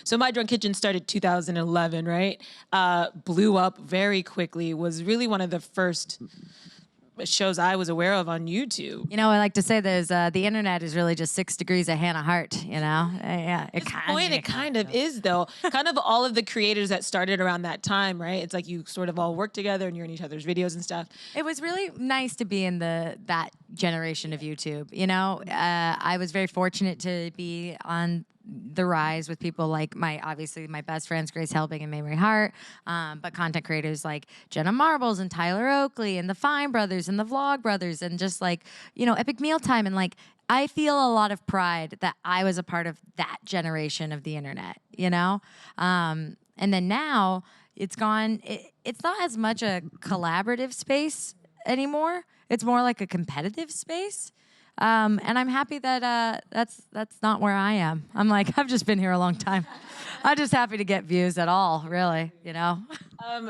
So My Drunk Kitchen started 2011, right? Blew up very quickly. Was really one of the first shows I was aware of on YouTube. You know, I like to say there's the internet is really just 6 degrees of Hannah Hart. You know, yeah. It kind of is, though. Kind of all of the creators that started around that time, right? It's like you sort of all work together and you're in each other's videos and stuff. It was really nice to be in that generation of YouTube. You know, I was very fortunate to be on the rise with people like obviously my best friends Grace Helbig and Mamrie Hart, but content creators like Jenna Marbles and Tyler Oakley and the Fine Brothers and the Vlog Brothers and just like, you know, Epic Mealtime. And like, I feel a lot of pride that I was a part of that generation of the internet, you know? And then now it's gone, it's not as much a collaborative space anymore. It's more like a competitive space. And I'm happy that that's not where I am. I'm like, I've just been here a long time. I'm just happy to get views at all, really, you know?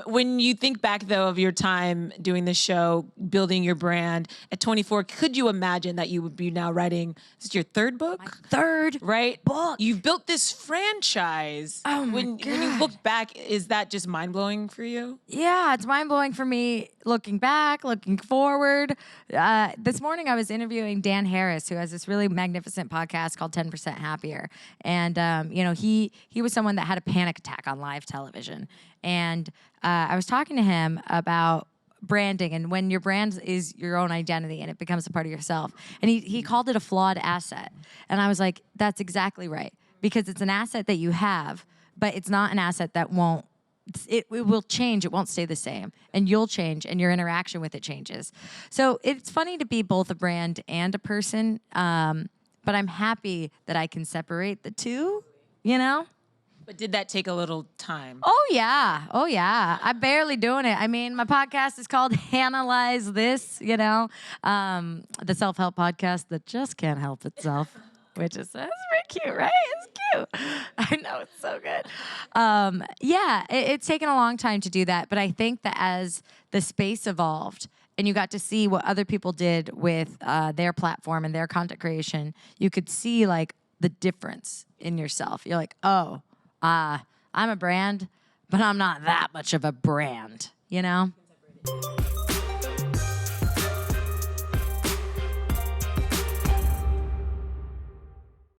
When you think back, though, of your time doing the show, building your brand at 24, could you imagine that you would be now writing, is it your third book? My third right? book. You've built this franchise. Oh, my when you look back, is that just mind-blowing for you? Yeah, it's mind-blowing for me looking back, looking forward. This morning I was interviewing Dan Harris, who has this really magnificent podcast called 10% Happier. And, you know, he was someone that had a panic attack on live television. And I was talking to him about branding and when your brand is your own identity and it becomes a part of yourself. And he called it a flawed asset. And I was like, that's exactly right. Because it's an asset that you have, but it's not an asset that won't, it will change. It won't stay the same. And you'll change and your interaction with it changes. So it's funny to be both a brand and a person. But I'm happy that I can separate the two, you know? But did that take a little time? Oh, yeah. Oh, yeah. I'm barely doing it. I mean, my podcast is called Analyze This, you know, the self-help podcast that just can't help itself, which is that's pretty cute, right? It's cute. I know, it's so good. Yeah, it's taken a long time to do that. But I think that as the space evolved and you got to see what other people did with their platform and their content creation, you could see, like, the difference in yourself. You're like, oh, I'm a brand, but I'm not that much of a brand, you know?